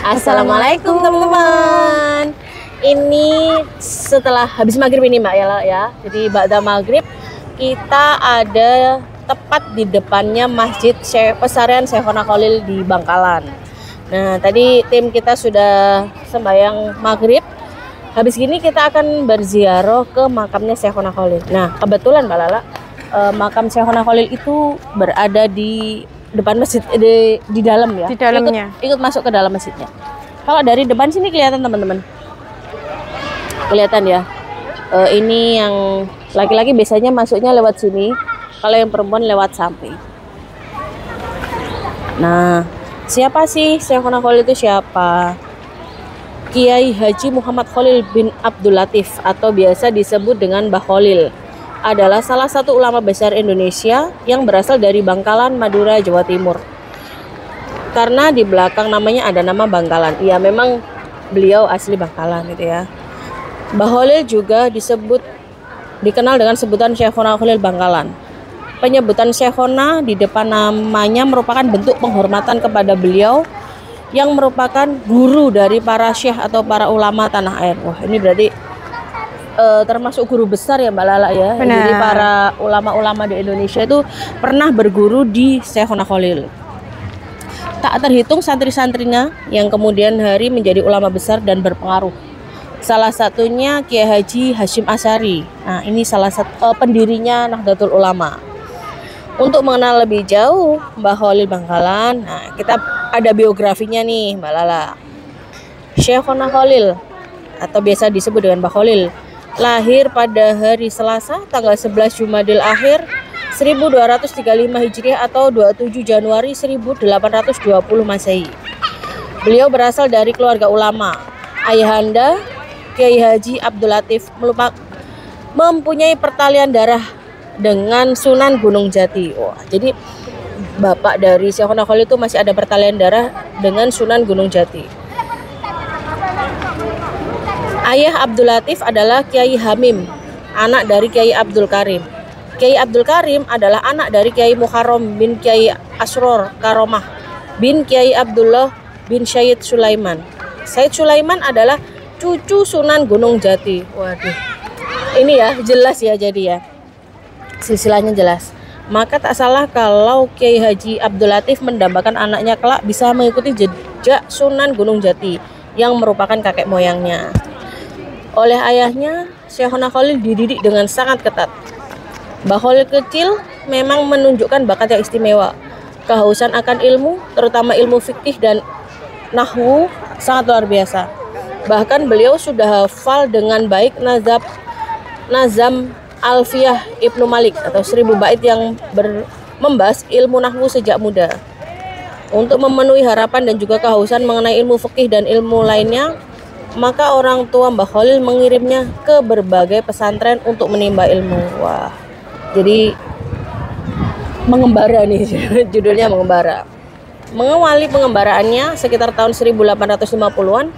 Assalamualaikum teman-teman. Ini setelah habis maghrib ini Mbak ya. Jadi ba'da maghrib kita ada tepat di depannya Masjid Pesarian Syekhona Khalil di Bangkalan. Nah tadi tim kita sudah sembahyang maghrib. Habis gini kita akan berziarah ke makamnya Syekhona Khalil. Nah kebetulan Mbak Lala, makam Syekhona Khalil itu berada di depan masjid, di dalam ya. Di dalamnya. Ikut masuk ke dalam masjidnya. Kalau dari depan sini kelihatan teman-teman. Kelihatan ya. Ini yang laki-laki biasanya masuknya lewat sini. Kalau yang perempuan lewat samping. Nah, siapa sih Syekhona Khalil itu siapa? Kiai Haji Muhammad Khalil bin Abdul Latif atau biasa disebut dengan Mbah Khalil adalah salah satu ulama besar Indonesia yang berasal dari Bangkalan, Madura, Jawa Timur. Karena di belakang namanya ada nama Bangkalan. Iya, memang beliau asli Bangkalan gitu ya. Mbah Khalil juga dikenal dengan sebutan Syekhona Khalil Bangkalan. Penyebutan Syekhona di depan namanya merupakan bentuk penghormatan kepada beliau yang merupakan guru dari para syekh atau para ulama tanah air. Wah, ini berarti termasuk guru besar ya Mbak Lala ya. Benar. Jadi para ulama-ulama di Indonesia itu pernah berguru di Syekhona Khalil. Tak terhitung santri-santrinya yang kemudian hari menjadi ulama besar dan berpengaruh. Salah satunya Kiai Haji Hasyim Asy'ari. Nah, ini salah satu pendirinya Nahdlatul Ulama. Untuk mengenal lebih jauh Mbah Khalil Bangkalan, nah kita ada biografinya nih Mbak Lala. Syekhona Khalil atau biasa disebut dengan Mbah Khalil lahir pada hari Selasa tanggal 11 Jumadil Akhir 1235 Hijriah atau 27 Januari 1820 Masehi. Beliau berasal dari keluarga ulama. Ayahanda Kiai Haji Abdul Latif mempunyai pertalian darah dengan Sunan Gunung Jati. Wah, jadi bapak dari Syekhona Khalil itu masih ada pertalian darah dengan Sunan Gunung Jati. Ayah Abdul Latif adalah Kiai Hamim, anak dari Kiai Abdul Karim. Kiai Abdul Karim adalah anak dari Kiai Muharram bin Kiai Asror Karomah bin Kiai Abdullah bin Syed Sulaiman. Syed Sulaiman adalah cucu Sunan Gunung Jati. Waduh, ini ya jelas ya, jadi ya silsilahnya jelas. Maka tak salah kalau Kiai Haji Abdul Latif mendambakan anaknya kelak bisa mengikuti jejak Sunan Gunung Jati yang merupakan kakek moyangnya. Oleh ayahnya, Syekhona Khalil dididik dengan sangat ketat. Mbah Khalil kecil memang menunjukkan bakat yang istimewa. Kehausan akan ilmu, terutama ilmu fikih dan nahwu, sangat luar biasa. Bahkan beliau sudah hafal dengan baik nazam Alfiyah Ibnu Malik atau 1000 bait yang membahas ilmu nahwu sejak muda. Untuk memenuhi harapan dan juga kehausan mengenai ilmu fikih dan ilmu lainnya, maka orang tua Mbah Khalil mengirimnya ke berbagai pesantren untuk menimba ilmu. Wah, jadi mengembara nih judulnya, mengembara. Mengawali pengembaraannya sekitar tahun 1850-an,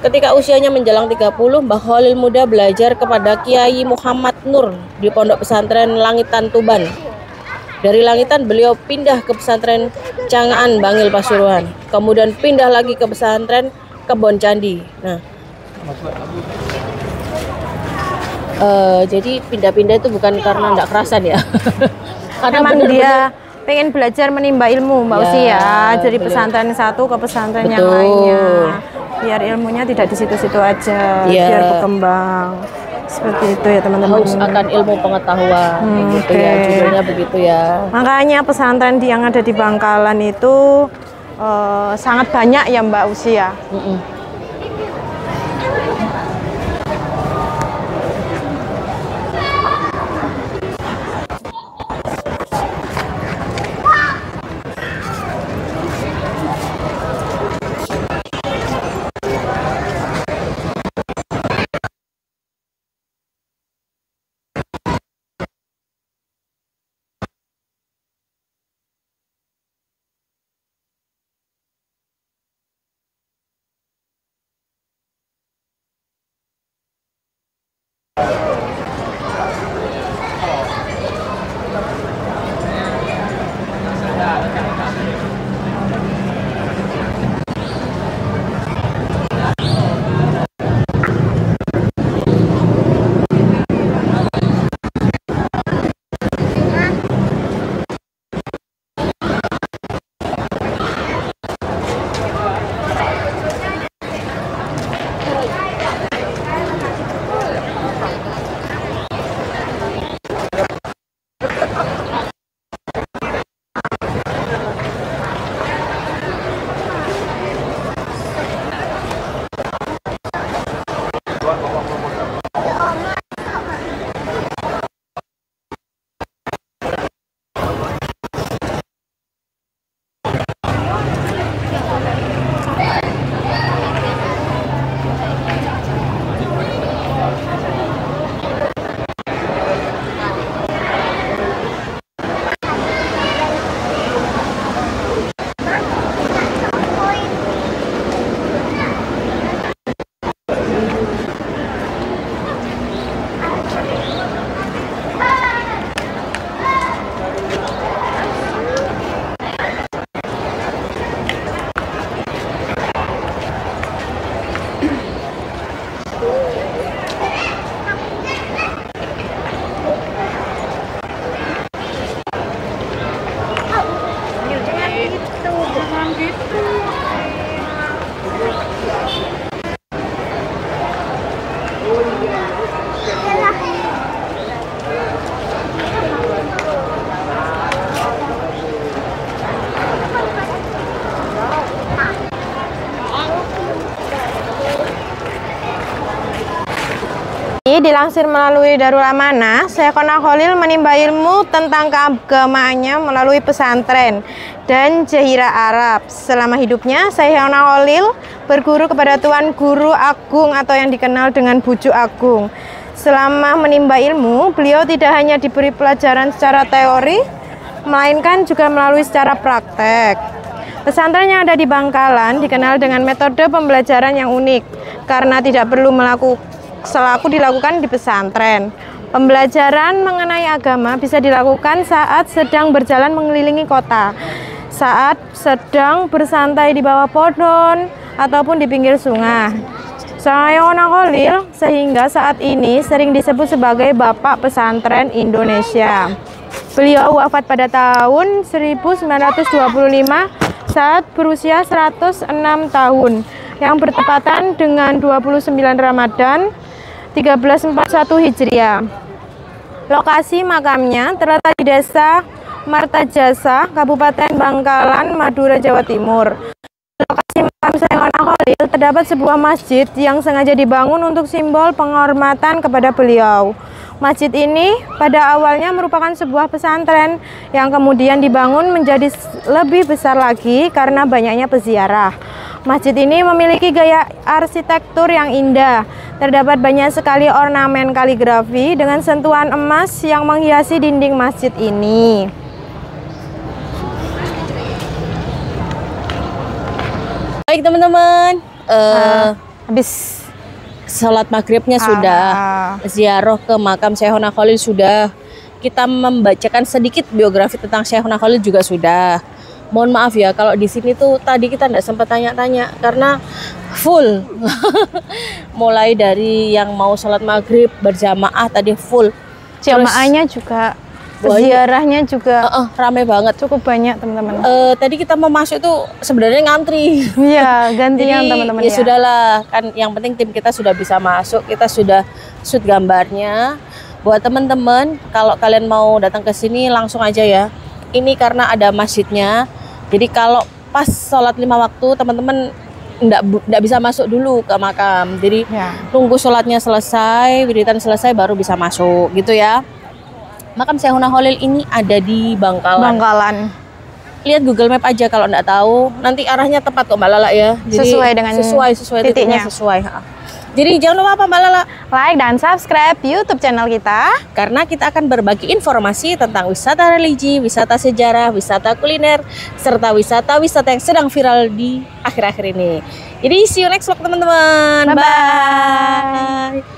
ketika usianya menjelang 30, Mbah Khalil muda belajar kepada Kiai Muhammad Nur di Pondok Pesantren Langitan Tuban. Dari Langitan beliau pindah ke pesantren Cangaan Bangil Pasuruan, kemudian pindah lagi ke pesantren Kebon Candi. Nah, jadi pindah-pindah itu bukan karena enggak kerasan ya. Karena memang dia pengen belajar menimba ilmu Mbak Usi ya. Dari pesantren satu ke pesantren yang lainnya. Biar ilmunya tidak di situ-situ aja, biar berkembang. Seperti itu ya teman-teman. Haus akan ilmu pengetahuan, gitu ya, judulnya begitu ya. Makanya pesantren yang ada di Bangkalan itu sangat banyak ya Mbak Usi ya. ini dilansir melalui Darul Amanah, Syekhona Khalil menimba ilmu tentang keagamaannya melalui pesantren dan Jazirah Arab. Selama hidupnya, Syekhona Khalil berguru kepada Tuan Guru Agung atau yang dikenal dengan Bujuk Agung. Selama menimba ilmu, beliau tidak hanya diberi pelajaran secara teori, melainkan juga melalui secara praktek. Pesantren yang ada di Bangkalan dikenal dengan metode pembelajaran yang unik karena tidak perlu selaku dilakukan di pesantren. Pembelajaran mengenai agama bisa dilakukan saat sedang berjalan mengelilingi kota, saat sedang bersantai di bawah pohon ataupun di pinggir sungai. Syekhona Khalil sehingga saat ini sering disebut sebagai Bapak Pesantren Indonesia. Beliau wafat pada tahun 1925 saat berusia 106 tahun yang bertepatan dengan 29 Ramadan 1341 Hijriah. Lokasi makamnya terletak di Desa Martajasa, Kabupaten Bangkalan, Madura, Jawa Timur. Lokasi makam Syekhona Khalil terdapat sebuah masjid yang sengaja dibangun untuk simbol penghormatan kepada beliau. Masjid ini pada awalnya merupakan sebuah pesantren yang kemudian dibangun menjadi lebih besar lagi karena banyaknya peziarah. Masjid ini memiliki gaya arsitektur yang indah. Terdapat banyak sekali ornamen kaligrafi dengan sentuhan emas yang menghiasi dinding masjid ini. Baik teman-teman, habis sholat maghribnya sudah, ziarah ke makam Syekhona Khalil sudah, kita membacakan sedikit biografi tentang Syekhona Khalil juga sudah. Mohon maaf ya kalau di sini tuh tadi kita tidak sempat tanya-tanya karena full. Mulai dari yang mau sholat maghrib berjamaah tadi full. Jamaahnya juga, ziarahnya juga ramai banget, cukup banyak teman-teman. Tadi kita mau masuk tuh sebenarnya ngantri. Iya, gantian teman-teman ya. Sudahlah, kan yang penting tim kita sudah bisa masuk, kita sudah shoot gambarnya. Buat teman-teman, kalau kalian mau datang ke sini langsung aja ya. Ini karena ada masjidnya. Jadi kalau pas sholat 5 waktu teman-teman enggak bisa masuk dulu ke makam. Jadi tunggu sholatnya selesai, wiridan selesai baru bisa masuk gitu ya. Makam Syekhona Khalil ini ada di Bangkalan. Lihat Google Map aja kalau enggak tahu. Nanti arahnya tepat kok Mbak Lala ya. Jadi sesuai titiknya sesuai. Jadi jangan lupa apa Mbak Lala? Like dan subscribe YouTube channel kita. Karena kita akan berbagi informasi tentang wisata religi, wisata sejarah, wisata kuliner, serta wisata-wisata yang sedang viral di akhir-akhir ini. Jadi see you next vlog teman-teman. Bye-bye.